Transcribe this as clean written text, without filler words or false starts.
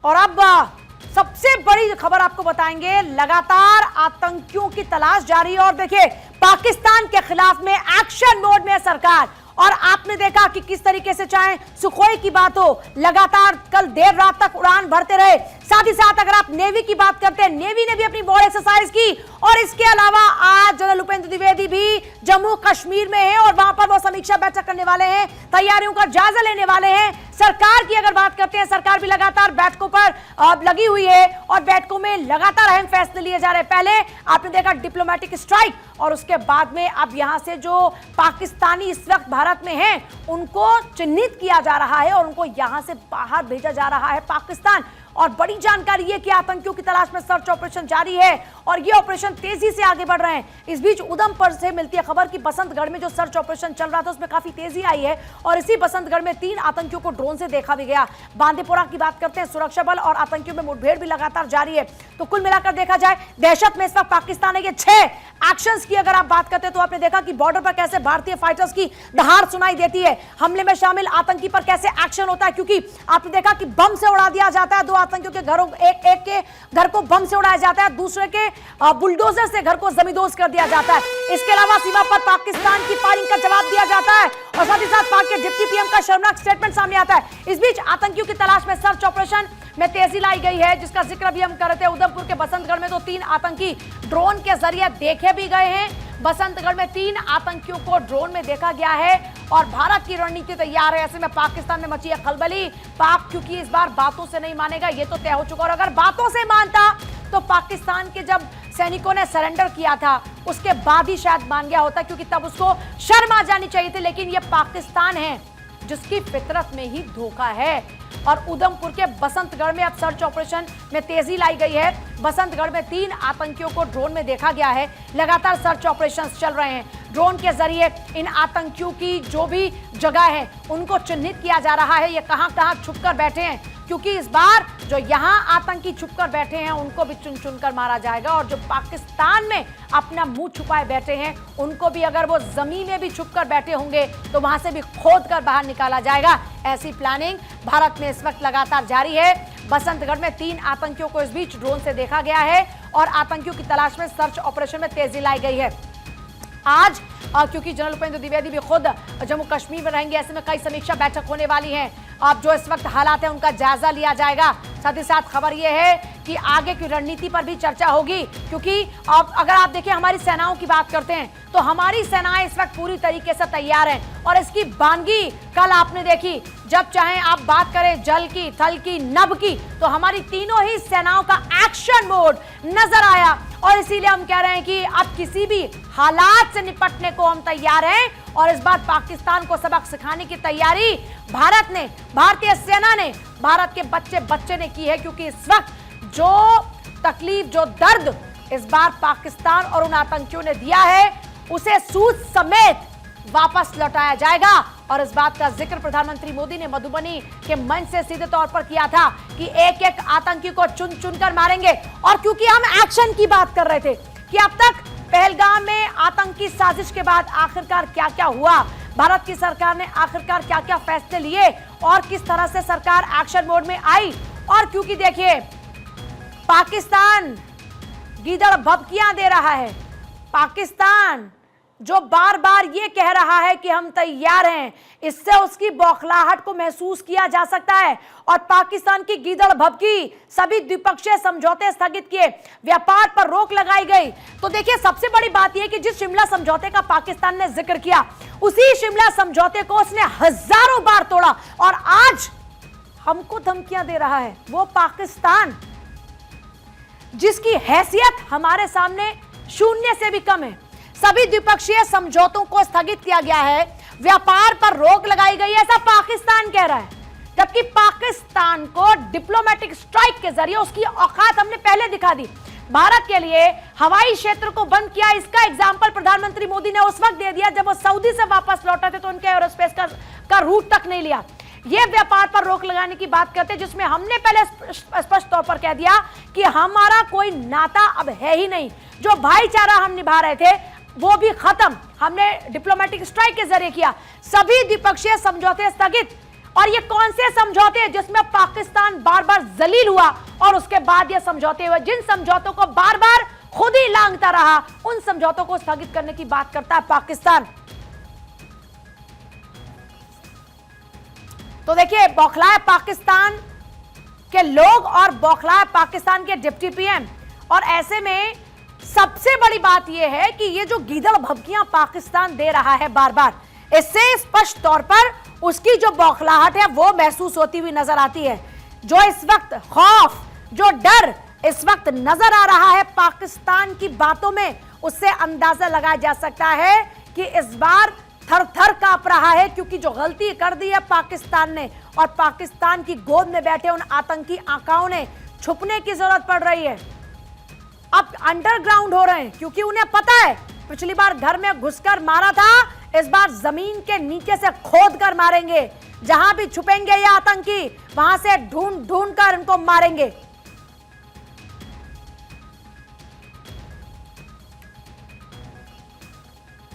और अब सबसे बड़ी खबर आपको बताएंगे, लगातार आतंकियों की तलाश जारी है और देखिए पाकिस्तान के खिलाफ में एक्शन मोड में है सरकार। और आपने देखा कि किस तरीके से चाहे सुखोई की बात हो, लगातार कल देर रात तक उड़ान भरते रहे। साथ ही साथ अगर आप नेवी की बात करते हैं, नेवी ने भी अपनी बोर्ड एक्सरसाइज की। और इसके अलावा आज जनरल उपेंद्र द्विवेदी भी जम्मू कश्मीर में है और वहां पर वो समीक्षा बैठक करने वाले हैं, तैयारियों का जायजा लेने वाले हैं। सरकार की अगर बात करते हैं, सरकार भी लगातार बैठकों पर लगी हुई है और बैठकों में लगातार अहम फैसले लिए जा रहे हैं। पहले आपने देखा डिप्लोमेटिक स्ट्राइक और उसके बाद में अब यहां से जो पाकिस्तानी इस वक्त भारत में हैं उनको चिन्हित किया जा रहा है और उनको यहां से बाहर भेजा जा रहा है पाकिस्तान। और बड़ी जानकारी है कि आतंकियों की तलाश में सर्च ऑपरेशन जारी है और ये ऑपरेशन तेजी से आगे बढ़ रहे हैं। इस बीच उधमपुर से मिलती है खबर कि बसंतगढ़ में जो सर्च ऑपरेशन चल रहा था उसमें काफी तेजी आई है और इसी बसंतगढ़ में 3 आतंकियों को ड्रोन से देखा भी गया। बांदीपोरा की बात करते हैं, सुरक्षा बल और आतंकियों में मुठभेड़ भी लगातार जारी है। तो कुल मिलाकर देखा जाए दहशत में इस वक्त पाकिस्तान है। ये 6 एक्शंस की अगर आप बात करते हैं तो आपने देखा कि बॉर्डर पर कैसे भारतीय फाइटर्स की दहाड़ सुनाई देती है, हमले में शामिल आतंकी पर कैसे एक्शन होता है, क्योंकि आपने देखा कि बम से उड़ा दिया जाता है 2 आतंकियों के घरों, एक के घर को बम से उड़ाया जाता है, दूसरे के बुलडोजर से घर को जमींदोज कर दिया जाता है। इसके अलावा सीमा पर पाकिस्तान की फायरिंग का जवाब दिया जाता है और साथ ही साथ पाक के डिप्टी पीएम का शर्मनाक स्टेटमेंट सामने आता है। इस बीच आतंकियों की तलाश में सर्च ऑपरेशन में तेजी लाई गई है, जिसका जिक्र भी हम कर रहे थे। उधमपुर के बसंतगढ़ में तो 3 आतंकी ड्रोन के जरिए देखे भी गए हैं। बसंतगढ़ में 3 आतंकियों को ड्रोन में देखा गया है और भारत की रणनीति तैयार है। ऐसे में पाकिस्तान में मची है खलबली। पाक क्योंकि इस बार बातों से नहीं मानेगा, ये तो तय हो चुका। और अगर बातों से मानता तो पाकिस्तान के जब सैनिकों ने सरेंडर किया था उसके बाद ही शायद मान गया होता, क्योंकि तब उसको शर्म आ जानी चाहिए थी। लेकिन ये पाकिस्तान है जिसकी फितरत में ही धोखा है। और उधमपुर के बसंतगढ़ में अब सर्च ऑपरेशन में तेजी लाई गई है। बसंतगढ़ में 3 आतंकियों को ड्रोन में देखा गया है। लगातार सर्च ऑपरेशंस चल रहे हैं। ड्रोन के जरिए इन आतंकियों की जो भी जगह है उनको चिन्हित किया जा रहा है, ये कहां-कहां छुपकर बैठे हैं, क्योंकि इस बार जो यहां आतंकी छुपकर बैठे हैं उनको भी चुन चुनकर मारा जाएगा और जो पाकिस्तान में अपना मुंह छुपाए बैठे हैं उनको भी, अगर वो जमीन में भी छुपकर बैठे होंगे तो वहां से भी खोद कर बाहर निकाला जाएगा। ऐसी प्लानिंग भारत में इस वक्त लगातार जारी है। बसंतगढ़ में 3 आतंकियों को इस बीच ड्रोन से देखा गया है और आतंकियों की तलाश में सर्च ऑपरेशन में तेजी लाई गई है। आज क्योंकि जनरल उपेंद्र द्विवेदी भी खुद जम्मू कश्मीर में रहेंगे, ऐसे में कई समीक्षा बैठक होने वाली है। अब जो इस वक्त हालात है उनका जायजा लिया जाएगा। साथ ही साथ खबर यह है कि आगे की रणनीति पर भी चर्चा होगी, क्योंकि अब अगर आप देखें हमारी सेनाओं की बात करते हैं तो हमारी सेनाएं इस वक्त पूरी तरीके से तैयार हैं और इसकी बानगी कल आपने देखी। जब चाहे आप बात करें जल की, थल की, नभ की, तो हमारी तीनों ही सेनाओं का एक्शन मोड नजर आया और इसीलिए हम कह रहे हैं कि अब किसी भी हालात से निपटने को हम तैयार हैं। और इस बार पाकिस्तान को सबक सिखाने की तैयारी भारत ने, भारतीय सेना ने, भारत के बच्चे बच्चे ने की है, क्योंकि इस वक्त जो तकलीफ, जो दर्द इस बार पाकिस्तान और उन आतंकियों ने दिया है उसे सूद समेत वापस लौटाया जाएगा। और इस बात का जिक्र प्रधानमंत्री मोदी ने मधुबनी के मंच से सीधे तौर पर किया था कि एक एक आतंकी को चुन चुनकर मारेंगे। और क्योंकि हम एक्शन की बात कर रहे थे कि अब तक पहलगाम में आतंकी साजिश के बाद आखिरकार क्या क्या हुआ, भारत की सरकार ने आखिरकार क्या क्या फैसले लिए और किस तरह से सरकार एक्शन मोड में आई। और क्योंकि देखिए पाकिस्तान गीदड़ भभकियां दे रहा है, पाकिस्तान जो बार बार ये कह रहा है कि हम तैयार हैं, इससे उसकी बौखलाहट को महसूस किया जा सकता है। और पाकिस्तान की गीदड़ भभकी, सभी द्विपक्षीय समझौते स्थगित किए, व्यापार पर रोक लगाई गई। तो देखिए सबसे बड़ी बात यह कि जिस शिमला समझौते का पाकिस्तान ने जिक्र किया, उसी शिमला समझौते को उसने हजारों बार तोड़ा और आज हमको धमकियां दे रहा है वो पाकिस्तान, जिसकी हैसियत हमारे सामने शून्य से भी कम है। सभी द्विपक्षीय समझौतों को स्थगित किया गया है, व्यापार पर रोक लगाई गई है, ऐसा पाकिस्तान कह रहा है। जबकि पाकिस्तान को डिप्लोमेटिक स्ट्राइक के जरिए उसकी औकात हमने पहले दिखा दी। भारत के लिए हवाई क्षेत्र को बंद किया, इसका एग्जाम्पल प्रधानमंत्री मोदी ने उस वक्त दे दिया जब वो सऊदी से वापस लौटे थे तो उनके एरोस्पेस का रूट तक नहीं लिया। ये व्यापार पर रोक लगाने की बात करते हैं जिसमें हमने पहले स्पष्ट तौर पर कह दिया कि हमारा कोई नाता अब है ही नहीं। जो भाईचारा हम निभा रहे थे वो भी खत्म, हमने डिप्लोमेटिक स्ट्राइक के जरिए किया। सभी द्विपक्षीय समझौते स्थगित और ये कौन से समझौते हैं जिसमें पाकिस्तान बार बार जलील हुआ और उसके बाद ये समझौते हुए, जिन समझौतों को बार बार खुद ही लांघता रहा, उन समझौतों को स्थगित करने की बात करता है पाकिस्तान। तो देखिए, बौखलाए पाकिस्तान के लोग और बौखलाए पाकिस्तान के डिप्टी पीएम। और ऐसे में सबसे बड़ी बात यह है कि ये जो गीदड़ भभकियां पाकिस्तान दे रहा है बार बार, इससे स्पष्ट तौर पर उसकी जो बौखलाहट है वो महसूस होती हुई नजर आती है। जो इस वक्त खौफ, जो डर इस वक्त नजर आ रहा है पाकिस्तान की बातों में, उससे अंदाजा लगाया जा सकता है कि इस बार थर थर कांप रहा है, क्योंकि जो गलती कर दी है पाकिस्तान ने और पाकिस्तान की गोद में बैठे उन आतंकी आकाओं ने, छुपने की जरूरत पड़ रही है। अब अंडरग्राउंड हो रहे हैं, क्योंकि उन्हें पता है पिछली बार घर में घुसकर मारा था, इस बार जमीन के नीचे से खोद कर मारेंगे। जहां भी छुपेंगे ये आतंकी, वहां से ढूंढ ढूंढ कर इनको मारेंगे।